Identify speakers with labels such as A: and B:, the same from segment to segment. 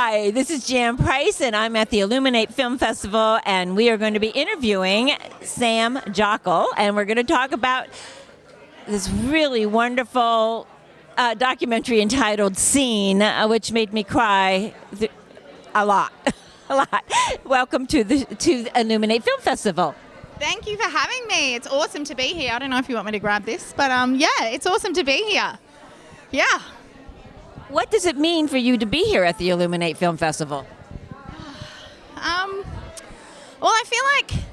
A: Hi, this is Jan Price, and I'm at the Illuminate Film Festival, and we are going to be interviewing Sam Jockle, and we're going to talk about this really wonderful documentary entitled Scene, which made me cry a lot. A lot. Welcome to the Illuminate Film Festival.
B: Thank you for having me. It's awesome to be here. I don't know if you want me to grab this, but yeah, it's awesome to be here. Yeah.
A: What does it mean for you to be here at the Illuminate Film Festival?
B: Well, I feel like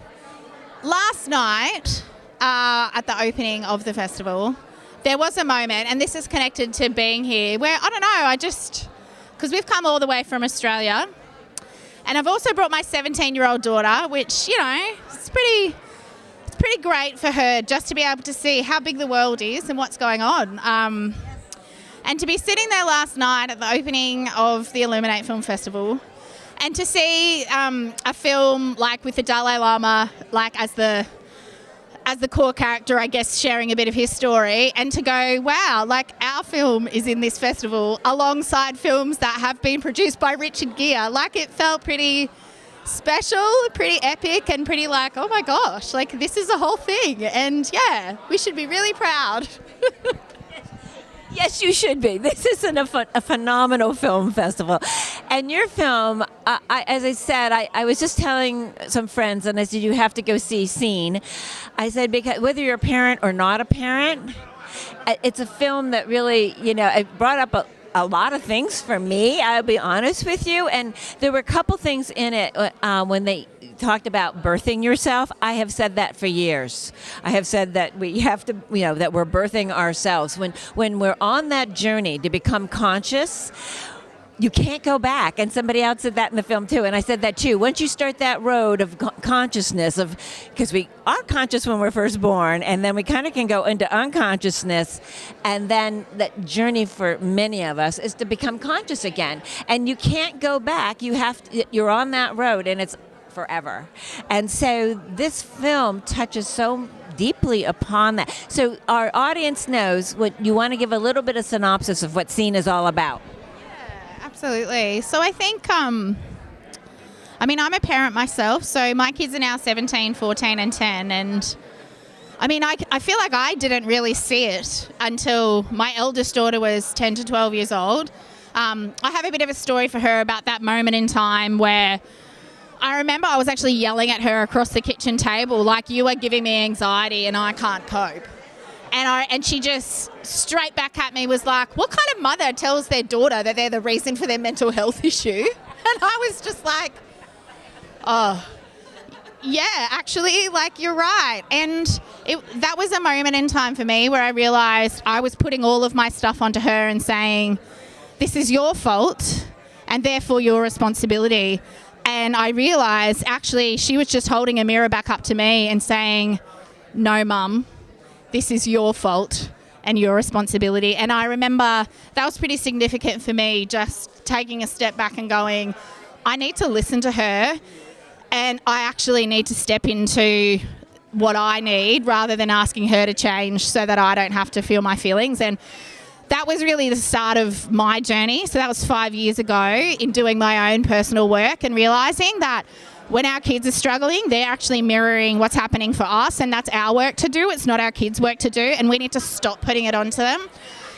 B: last night at the opening of the festival, there was a moment, and this is connected to being here, where, I don't know, because we've come all the way from Australia, and I've also brought my 17-year-old daughter, which, you know, it's pretty great for her just to be able to see how big the world is and what's going on. And to be sitting there last night at the opening of the Illuminate Film Festival and to see a film like with the Dalai Lama like as the core character, I guess, sharing a bit of his story, and to go, wow, like our film is in this festival alongside films that have been produced by Richard Gere. Like, it felt pretty special, pretty epic, and pretty like, oh my gosh, like this is a whole thing. And yeah, we should be really proud.
A: Yes, you should be. This is a phenomenal film festival. And your film, as I said, I was just telling some friends, and I said, you have to go see Scene. I said, because whether you're a parent or not a parent, it's a film that really, you know, it brought up a lot of things for me, I'll be honest with you. And there were a couple things in it when they talked about birthing yourself. I have said that for years. I have said that we have to, you know, that we're birthing ourselves. When we're on that journey to become conscious, you can't go back. And somebody else said that in the film too, and I said that too. Once you start that road of consciousness, because we are conscious when we're first born, and then we kind of can go into unconsciousness, and then that journey for many of us is to become conscious again. And you can't go back. You're on that road, and it's forever. And so this film touches so deeply upon that. So our audience knows what you want to give a little bit of synopsis of what Scene is all about.
B: Absolutely. So I think, I'm a parent myself, so my kids are now 17, 14 and 10, and I feel like I didn't really see it until my eldest daughter was 10 to 12 years old. I have a bit of a story for her about that moment in time where I remember I was actually yelling at her across the kitchen table, like, you are giving me anxiety and I can't cope. And she just straight back at me was like, what kind of mother tells their daughter that they're the reason for their mental health issue? And I was just like, oh, yeah, actually, like, you're right. And that was a moment in time for me where I realised I was putting all of my stuff onto her and saying, this is your fault and therefore your responsibility. And I realised actually she was just holding a mirror back up to me and saying, no, Mum, this is your fault and your responsibility. And I remember that was pretty significant for me, just taking a step back and going, I need to listen to her, and I actually need to step into what I need rather than asking her to change so that I don't have to feel my feelings. And that was really the start of my journey. So that was 5 years ago in doing my own personal work and realising that when our kids are struggling, they're actually mirroring what's happening for us, and that's our work to do. It's not our kids' work to do, and we need to stop putting it onto them.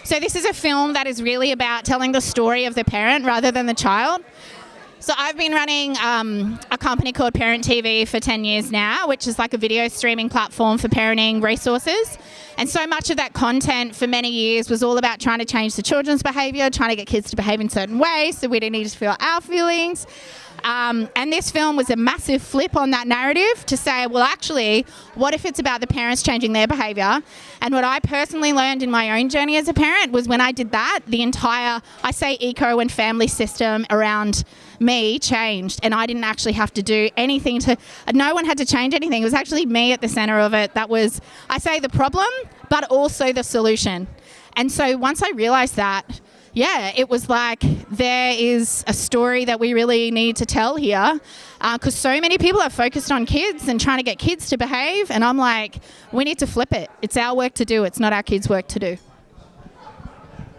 B: So this is a film that is really about telling the story of the parent rather than the child. So I've been running a company called Parent TV for 10 years now, which is like a video streaming platform for parenting resources. And so much of that content for many years was all about trying to change the children's behaviour, trying to get kids to behave in certain ways so we didn't need to feel our feelings. And this film was a massive flip on that narrative to say, well, actually, what if it's about the parents changing their behaviour? And what I personally learned in my own journey as a parent was when I did that, the entire, I say, eco and family system around me changed, and I didn't actually have to do anything no one had to change anything. It was actually me at the centre of it that was, I say, the problem, but also the solution. And so once I realised that, yeah, it was like there is a story that we really need to tell here, because so many people are focused on kids and trying to get kids to behave, and I'm like, we need to flip it. It's our work to do. It's not our kids' work to do.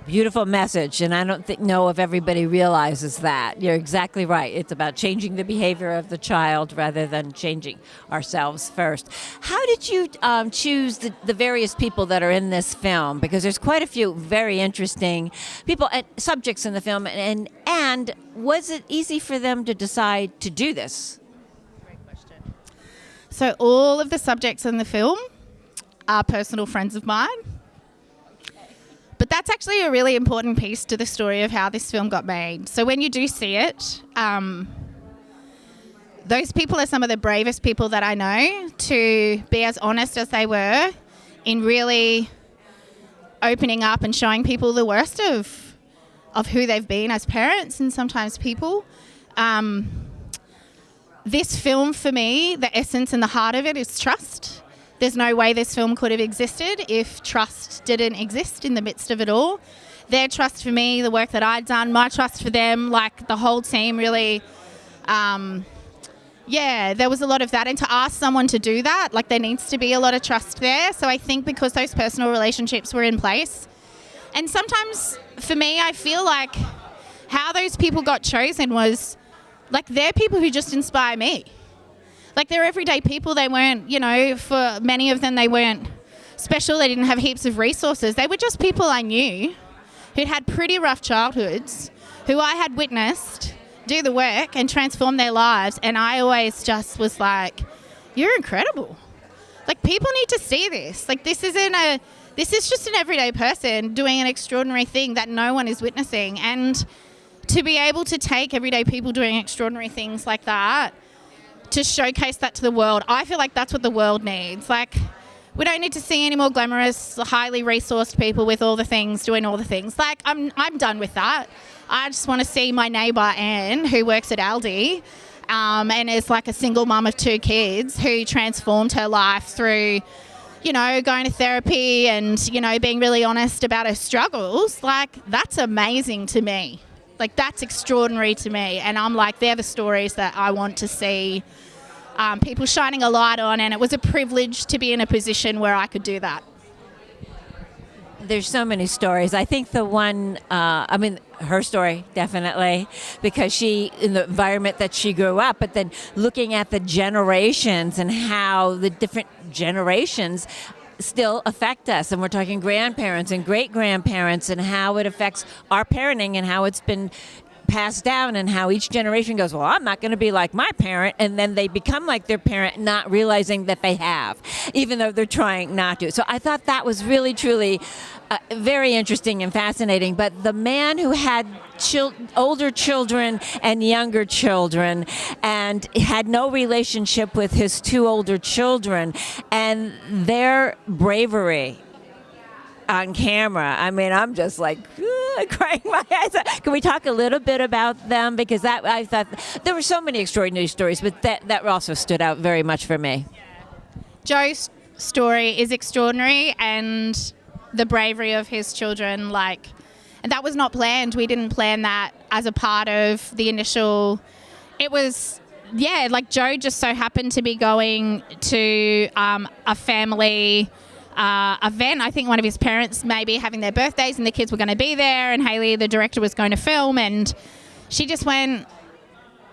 A: Beautiful message, and I don't know if everybody realizes that. You're exactly right. It's about changing the behavior of the child rather than changing ourselves first. How did you choose the various people that are in this film? Because there's quite a few very interesting people and subjects in the film, and was it easy for them to decide to do this?
B: So all of the subjects in the film are personal friends of mine. But that's actually a really important piece to the story of how this film got made. So when you do see it, those people are some of the bravest people that I know to be as honest as they were in really opening up and showing people the worst of who they've been as parents and sometimes people. This film, for me, the essence and the heart of it is trust. There's no way this film could have existed if trust didn't exist in the midst of it all. Their trust for me, the work that I'd done, my trust for them, like the whole team really, there was a lot of that. And to ask someone to do that, like there needs to be a lot of trust there. So I think because those personal relationships were in place, and sometimes for me, I feel like how those people got chosen was like they're people who just inspire me. Like they're everyday people. They weren't, for many of them, they weren't special. They didn't have heaps of resources. They were just people I knew who'd had pretty rough childhoods, who I had witnessed do the work and transform their lives. And I always just was like, you're incredible. Like people need to see this. Like this is just an everyday person doing an extraordinary thing that no one is witnessing. And to be able to take everyday people doing extraordinary things like that, to showcase that to the world, I feel like that's what the world needs. Like, we don't need to see any more glamorous, highly resourced people with all the things, doing all the things. Like, I'm done with that. I just want to see my neighbour Anne, who works at Aldi, and is like a single mum of 2 kids who transformed her life through, going to therapy and, being really honest about her struggles. Like, that's amazing to me. Like, that's extraordinary to me. And I'm like, they're the stories that I want to see people shining a light on. And it was a privilege to be in a position where I could do that.
A: There's so many stories. I think the one, her story, definitely, because she, in the environment that she grew up, but then looking at the generations and how the different generations still affect us, and we're talking grandparents and great-grandparents and how it affects our parenting and how it's been passed down and how each generation goes, well, I'm not going to be like my parent, and then they become like their parent not realizing that they have, even though they're trying not to. So I thought that was really, truly very interesting and fascinating. But the man who had older children and younger children and had no relationship with his 2 older children, and their bravery on camera. I mean, I'm just like crying my eyes out. Can we talk a little bit about them? Because I thought there were so many extraordinary stories, but that also stood out very much for me.
B: Joe's story is extraordinary, and the bravery of his children, and that was not planned. We didn't plan that as a part of the initial. It was, Joe just so happened to be going to a family event. I think one of his parents maybe having their birthdays and the kids were going to be there, and Hayley, the director, was going to film, and she just went,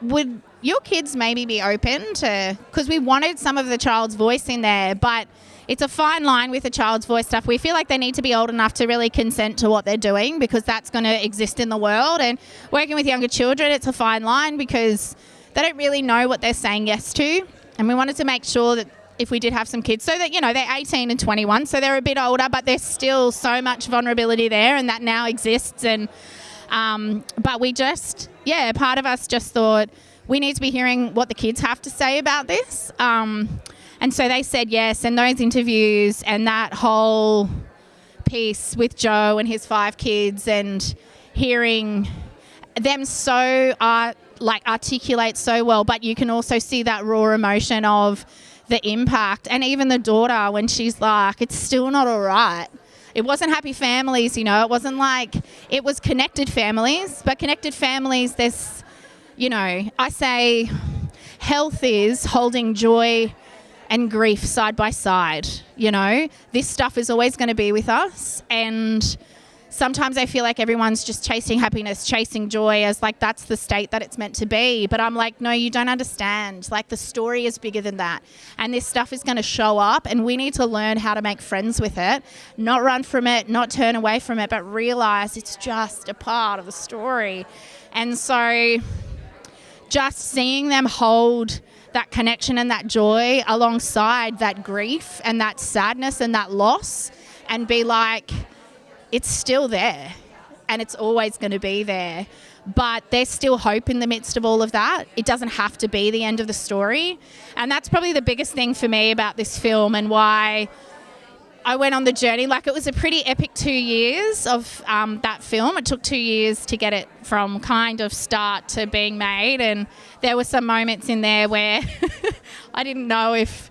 B: would your kids maybe be open to, because we wanted some of the child's voice in there, but it's a fine line with the child's voice stuff. We feel like they need to be old enough to really consent to what they're doing, because that's going to exist in the world. And working with younger children, it's a fine line because they don't really know what they're saying yes to. And we wanted to make sure that if we did have some kids, so that, they're 18 and 21, so they're a bit older, but there's still so much vulnerability there, and that now exists. And but we just, part of us just thought we need to be hearing what the kids have to say about this. And so they said yes, and those interviews and that whole piece with Joe and his 5 kids, and hearing them so articulate so well, but you can also see that raw emotion of the impact. And even the daughter, when she's like, it's still not all right. It wasn't happy families, it wasn't like, it was connected families, but connected families, there's, I say health is holding joy and grief side by side. This stuff is always going to be with us, and sometimes I feel like everyone's just chasing happiness, chasing joy as like that's the state that it's meant to be. But I'm like, no, you don't understand. Like the story is bigger than that. And this stuff is going to show up and we need to learn how to make friends with it, not run from it, not turn away from it, but realize it's just a part of the story. And so just seeing them hold that connection and that joy alongside that grief and that sadness and that loss and be like, it's still there and it's always going to be there. But there's still hope in the midst of all of that. It doesn't have to be the end of the story. And that's probably the biggest thing for me about this film and why I went on the journey. Like it was a pretty epic 2 years of that film. It took 2 years to get it from kind of start to being made. And there were some moments in there where I didn't know if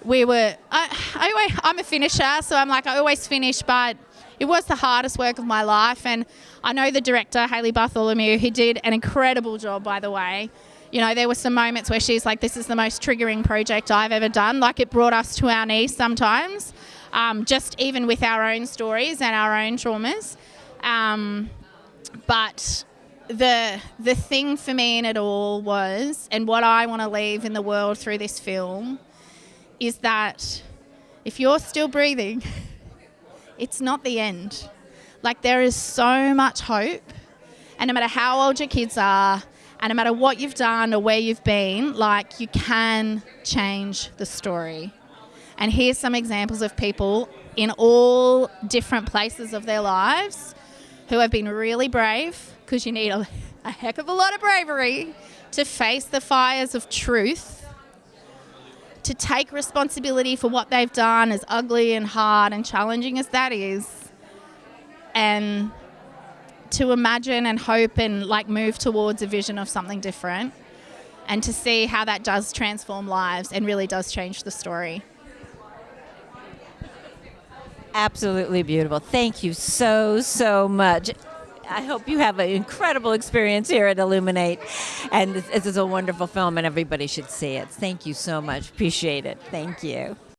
B: we were... I'm a finisher, so I'm like, I always finish, but it was the hardest work of my life. And I know the director, Hayley Bartholomew, who did an incredible job, by the way. You know, there were some moments where she's like, this is the most triggering project I've ever done. Like it brought us to our knees sometimes, just even with our own stories and our own traumas. But the thing for me in it all was, and what I want to leave in the world through this film, is that if you're still breathing, it's not the end. Like there is so much hope, and no matter how old your kids are, and no matter what you've done or where you've been, like you can change the story. And here's some examples of people in all different places of their lives who have been really brave, because you need a heck of a lot of bravery to face the fires of truth, to take responsibility for what they've done, as ugly and hard and challenging as that is, and to imagine and hope and like move towards a vision of something different, and to see how that does transform lives and really does change the story.
A: Absolutely beautiful. Thank you so much. I hope you have an incredible experience here at Illuminate. And this is a wonderful film and everybody should see it. Thank you so much. Appreciate it. Thank you.